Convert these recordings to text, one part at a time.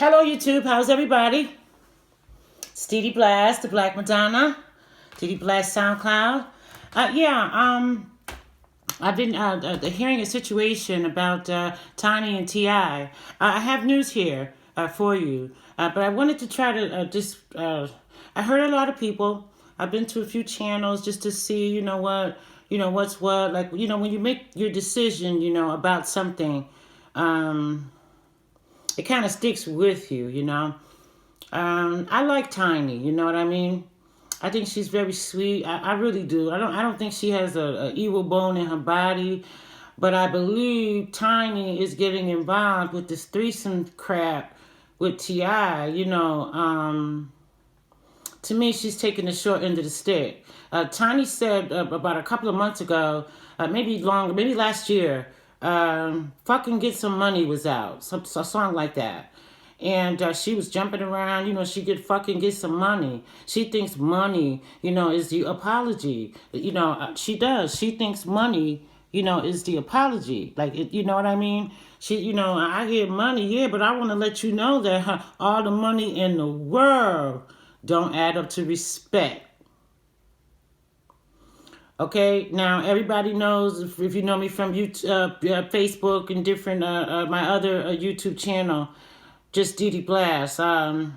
Hello, YouTube. How's everybody? It's Dee Blast, the Black Madonna. Dee Blast SoundCloud. I've been hearing a situation about Tiny and T.I. I have news here for you, but I wanted to try to I heard a lot of people. I've been to a few channels just to see, what's what. Like, when you make your decision, about something, it kind of sticks with you. I like Tiny, you know what I mean? I think she's very sweet. I really do. I don't think she has a evil bone in her body, but I believe Tiny is getting involved with this threesome crap with T.I. To me, she's taking the short end of the stick. Tiny said about a couple of months ago, maybe last year, Fucking Get Some Money was out. A song like that. And she was jumping around, she could fucking get some money. She thinks money, is the apology. She does. She thinks money, is the apology. Like, you know what I mean? I get money, yeah, but I want to let you know that all the money in the world don't add up to respect. Okay, now everybody knows, if you know me from YouTube, Facebook and different, my other YouTube channel, just Dee Blast. I've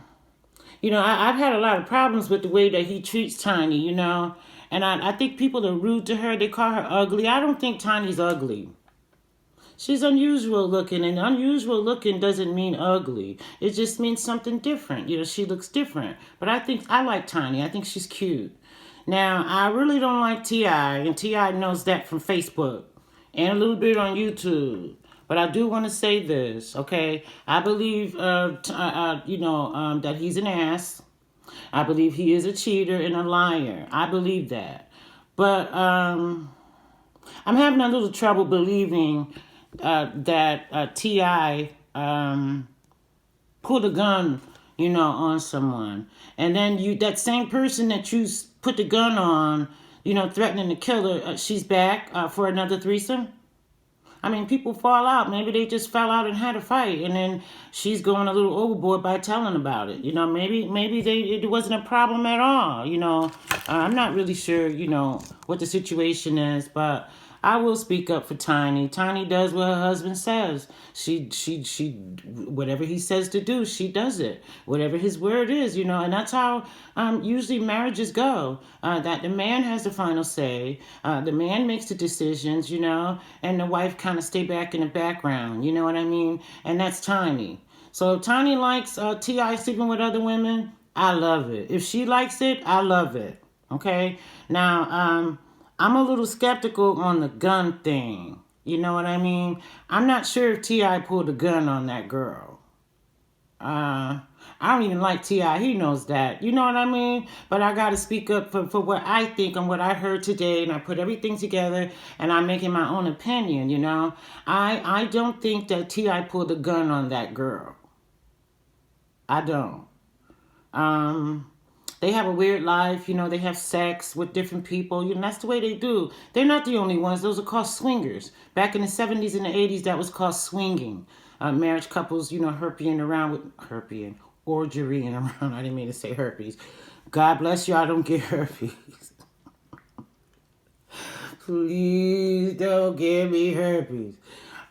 had a lot of problems with the way that he treats Tiny, and I think people are rude to her. They call her ugly. I don't think Tiny's ugly. She's unusual looking, and unusual looking doesn't mean ugly. It just means something different. She looks different. But I like Tiny. I think she's cute. Now, I really don't like T.I., and T.I. knows that from Facebook and a little bit on YouTube. But I do want to say this, okay? I believe, that he's an ass. I believe he is a cheater and a liar. I believe that. But I'm having a little trouble believing that T.I. pulled a gun, on someone. And then that same person that you put the gun on, threatening to kill her, she's back for another threesome. I mean, people fall out. Maybe they just fell out and had a fight, and then she's going a little overboard by telling about it. Maybe it wasn't a problem at all. I'm not really sure, what the situation is, but I will speak up for Tiny. Tiny does what her husband says. She whatever he says to do, she does it. Whatever his word is, and that's how usually marriages go. That the man has the final say. The man makes the decisions, and the wife kind of stay back in the background. You know what I mean? And that's Tiny. So if Tiny likes T.I. sleeping with other women, I love it. If she likes it, I love it. Okay? Now, I'm a little skeptical on the gun thing. You know what I mean? I'm not sure if T.I. pulled a gun on that girl. I don't even like T.I. He knows that. You know what I mean? But I got to speak up for what I think and what I heard today, and I put everything together, and I'm making my own opinion, I don't think that T.I. pulled a gun on that girl. I don't. They have a weird life, they have sex with different people, that's the way they do. They're not the only ones. Those are called swingers. Back in the 70s and the 80s, that was called swinging. Marriage couples, orgying around. I didn't mean to say herpes. God bless you, I don't get herpes. Please don't give me herpes.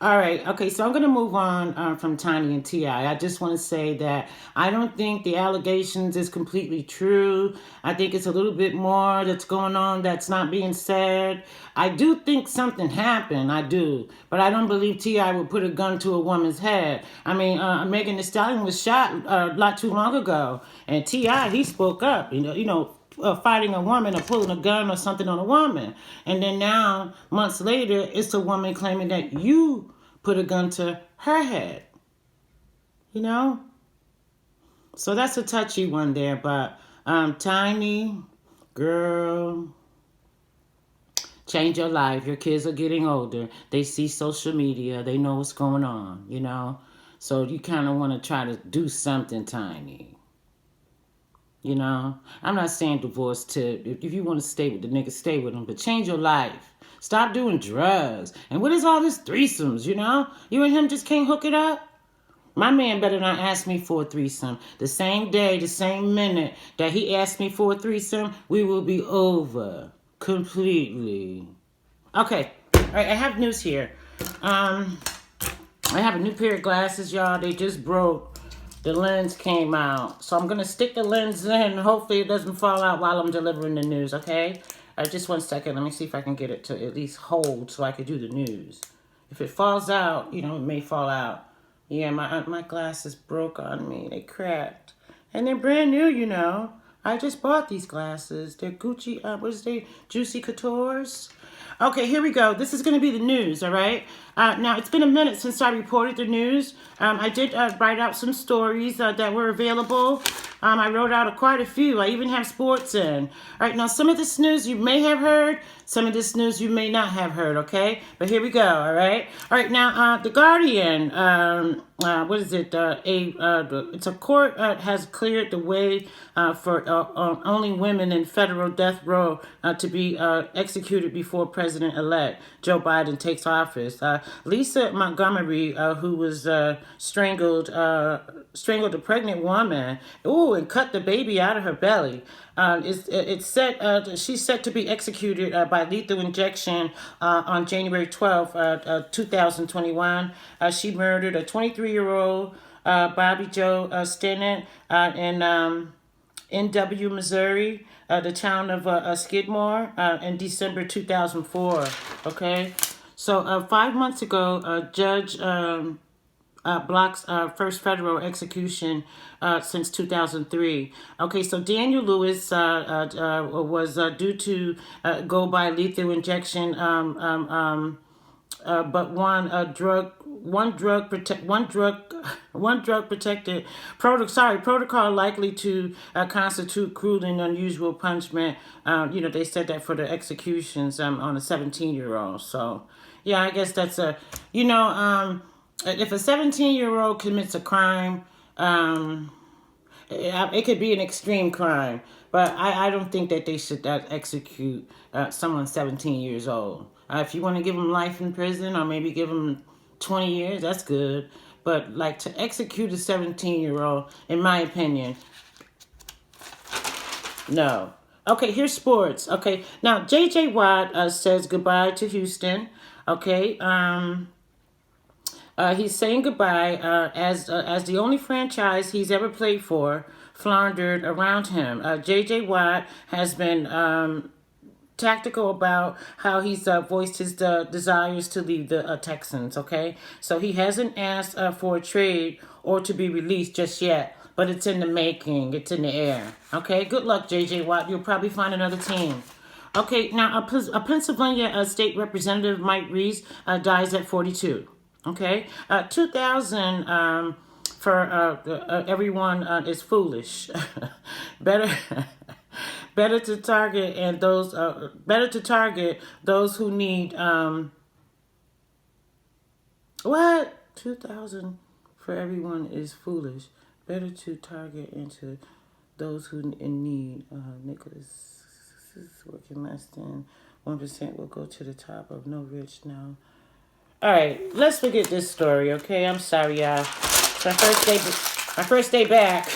All right, okay, so I'm going to move on from Tiny and T.I. I just want to say that I don't think the allegations is completely true. I think it's a little bit more that's going on that's not being said. I do think something happened, I do. But I don't believe T.I. would put a gun to a woman's head. I mean, Megan Thee Stallion was shot not too long ago. And T.I., he spoke up, fighting a woman or pulling a gun or something on a woman. And then now, months later, it's a woman claiming that you put a gun to her head. So that's a touchy one there. But Tiny, girl, change your life. Your kids are getting older. They see social media. They know what's going on, So you kind of want to try to do something, Tiny. I'm not saying divorce if you want to stay with the nigga, stay with him, but change your life. Stop doing drugs. And what is all this threesomes, You and him just can't hook it up? My man better not ask me for a threesome. The same day, the same minute that he asked me for a threesome, we will be over completely. Okay, all right. I have news here. I have a new pair of glasses, y'all. They just broke. The lens came out, so I'm gonna stick the lens in. Hopefully, it doesn't fall out while I'm delivering the news. Okay. Just 1 second. Let me see if I can get it to at least hold so I could do the news. If it falls out, it may fall out. Yeah, my glasses broke on me. They cracked. And they're brand new. I just bought these glasses. They're Gucci, what is they? Juicy Couture's. Okay, here we go. This is going to be the news, all right? Now, it's been a minute since I reported the news. I did write out some stories that were available. I wrote out quite a few. I even have sports in. All right, now some of this news you may have heard. Some of this news you may not have heard, okay? But here we go, all right? All right, now, The Guardian, what is it? It's a court has cleared the way for only women in federal death row to be executed before President-elect Joe Biden takes office. Lisa Montgomery, who was strangled a pregnant woman, and cut the baby out of her belly. She's set to be executed by lethal injection on January 12th, 2021. She murdered a 23-year-old Bobby Joe Stinnett in N.W., Missouri, the town of Skidmore, in December 2004. Okay, so 5 months ago, Judge Block's first federal execution since 2003. Okay, so Daniel Lewis was due to go by lethal injection, but one drug protected protocol likely to constitute cruel and unusual punishment. They said that for the executions on a 17-year-old. So yeah, I guess that's if a 17-year-old commits a crime, it could be an extreme crime, but I don't think that they should execute someone 17 years old. If you want to give them life in prison or maybe give them 20 years, that's good. But like to execute a 17-year-old, in my opinion, no. Okay, here's sports. Okay, now J.J. Watt says goodbye to Houston. Okay, he's saying goodbye as the only franchise he's ever played for floundered around him. J.J. Watt has been tactical about how he's voiced his desires to leave the Texans, okay? So he hasn't asked for a trade or to be released just yet, but it's in the making. It's in the air, okay? Good luck, J.J. Watt. You'll probably find another team. Okay, now a Pennsylvania state representative, Mike Reese, dies at 42. Okay, 2000 for everyone is foolish. better, better to target those who need what 2000 for everyone is foolish. Better to target into those who in need. Nicholas is working less than 1% will go to the top of no rich now. All right, let's forget this story, okay? I'm sorry, y'all. It's my first day back.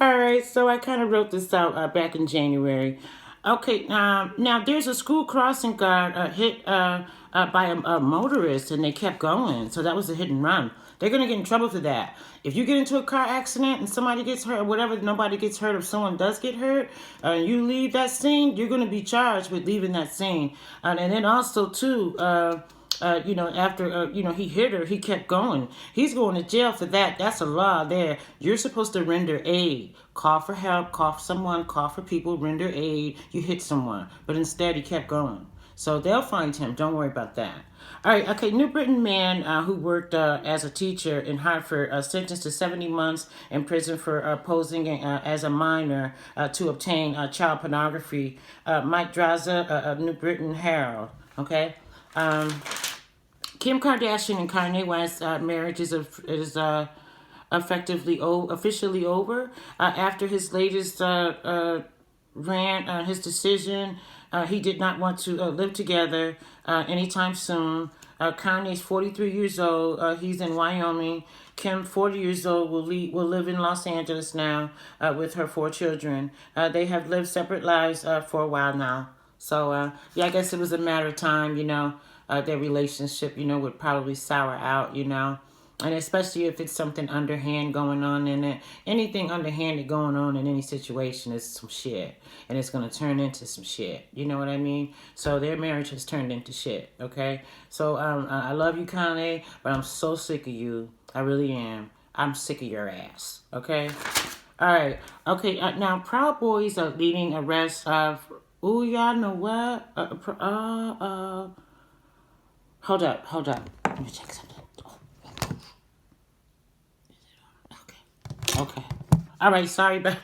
All right, so I kind of wrote this out back in January. Okay, now there's a school crossing guard hit by a motorist, and they kept going. So that was a hit and run. They're going to get in trouble for that. If you get into a car accident and somebody gets hurt or whatever, nobody gets hurt. If someone does get hurt, you leave that scene, you're going to be charged with leaving that scene. And then also, too, after, he hit her, he kept going. He's going to jail for that. That's a law there. You're supposed to render aid. Call for help, call for someone, call for people, render aid. You hit someone. But instead, he kept going. So they'll find him. Don't worry about that. All right, okay, New Britain man who worked as a teacher in Hartford sentenced to 70 months in prison for posing as a minor to obtain child pornography. Mike Draza, New Britain Herald, okay? Kim Kardashian and Kanye West's marriage is officially over after his latest rant, his decision. He did not want to live together anytime soon. Kanye's 43 years old. He's in Wyoming. Kim, 40 years old, will live in Los Angeles now with her 4 children. They have lived separate lives for a while now. So, yeah, I guess it was a matter of time, their relationship, would probably sour out, And especially if it's something underhand going on in it. Anything underhanded going on in any situation is some shit. And it's going to turn into some shit. You know what I mean? So their marriage has turned into shit, okay? So I love you, Kanye, but I'm so sick of you. I really am. I'm sick of your ass, okay? All right. Okay, now Proud Boys are leading arrests of... Ooh, y'all know what? Hold up. Let me check something. Okay. All right, sorry about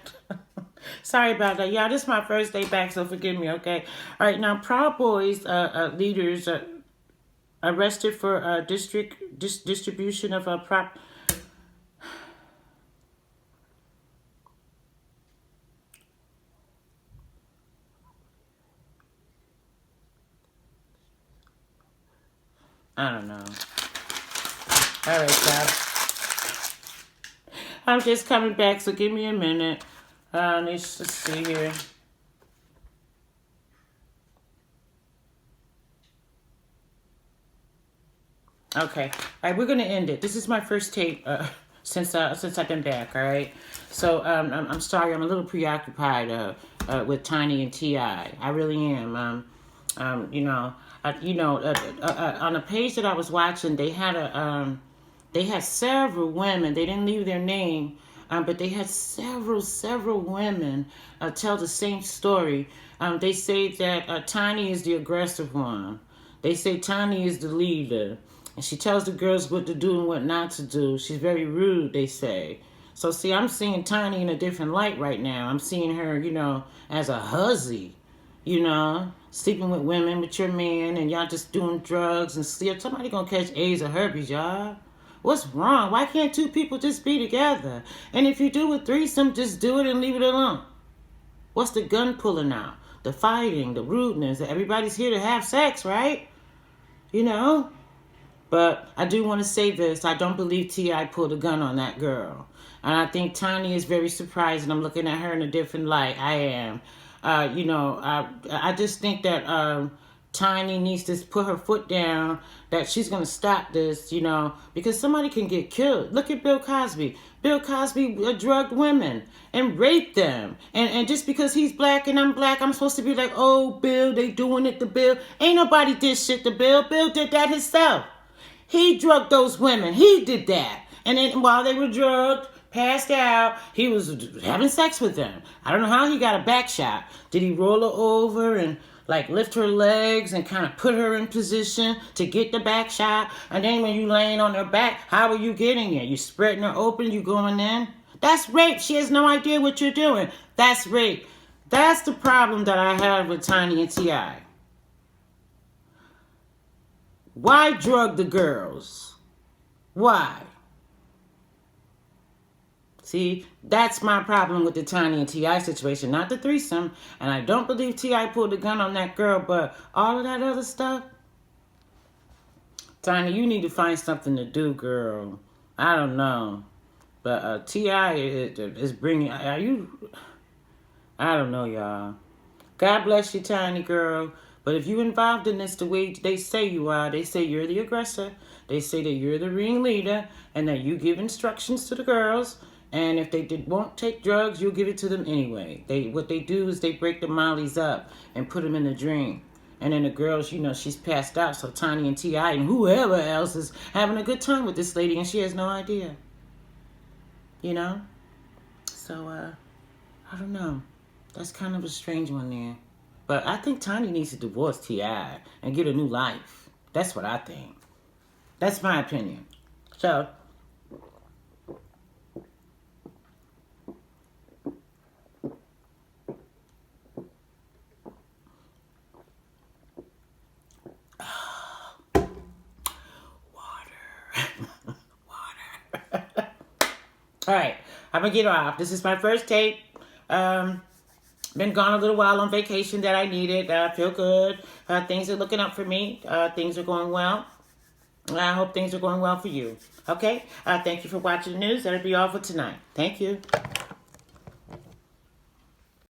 that. Y'all, this is my first day back, so forgive me, okay? All right, now Proud Boys leaders arrested for distribution of a prop... I don't know. All right, y'all. I'm just coming back, so give me a minute. Let's just see here. Okay. All right, we're going to end it. This is my first tape since I've been back, all right? So I'm sorry. I'm a little preoccupied with Tiny and T.I. I really am. On a page that I was watching, they had several women. They didn't leave their name, but they had several women tell the same story. They say that Tiny is the aggressive one. They say Tiny is the leader. And she tells the girls what to do and what not to do. She's very rude, they say. So, see, I'm seeing Tiny in a different light right now. I'm seeing her, as a hussy, sleeping with women, with your man, and y'all just doing drugs and sleep. Somebody gonna catch AIDS or herpes, y'all. What's wrong? Why can't 2 people just be together? And if you do a threesome, just do it and leave it alone. What's the gun pulling out? The fighting, the rudeness. Everybody's here to have sex, right? But I do want to say this. I don't believe T.I. pulled a gun on that girl. And I think Tiny is very surprised, and I'm looking at her in a different light. I am. I just think that Tiny needs to put her foot down, that she's going to stop this, because somebody can get killed. Look at Bill Cosby. Bill Cosby drugged women and raped them. And just because he's black and I'm black, I'm supposed to be like, oh, Bill, they doing it to Bill. Ain't nobody did shit to Bill. Bill did that himself. He drugged those women. He did that. And then while they were drugged, passed out, he was having sex with them. I don't know how he got a back shot. Did he roll her over and lift her legs and kind of put her in position to get the back shot? And then when you laying on her back, how are you getting it? You spreading her open, you going in? That's rape. She has no idea what you're doing. That's rape. That's the problem that I have with Tiny and T.I. Why drug the girls? Why? See, that's my problem with the Tiny and T.I. situation, not the threesome. And I don't believe T.I. pulled a gun on that girl, but all of that other stuff. Tiny, you need to find something to do, girl. I don't know. But T.I. is bringing... I don't know, y'all. God bless you, Tiny girl. But if you involved in this the way they say you are, they say you're the aggressor. They say that you're the ringleader and that you give instructions to the girls. And if they won't take drugs, you'll give it to them anyway. What they do is they break the mollies up and put them in the drink. And then the girls, she's passed out. So Tiny and T.I. and whoever else is having a good time with this lady and she has no idea. So, I don't know. That's kind of a strange one there. But I think Tiny needs to divorce T.I. and get a new life. That's what I think. That's my opinion. So, water. All right, I'm going to get off. This is my first tape. Been gone a little while on vacation that I needed. I feel good. Things are looking up for me. Things are going well. Well, I hope things are going well for you. Okay? Thank you for watching the news. That'll be all for tonight. Thank you.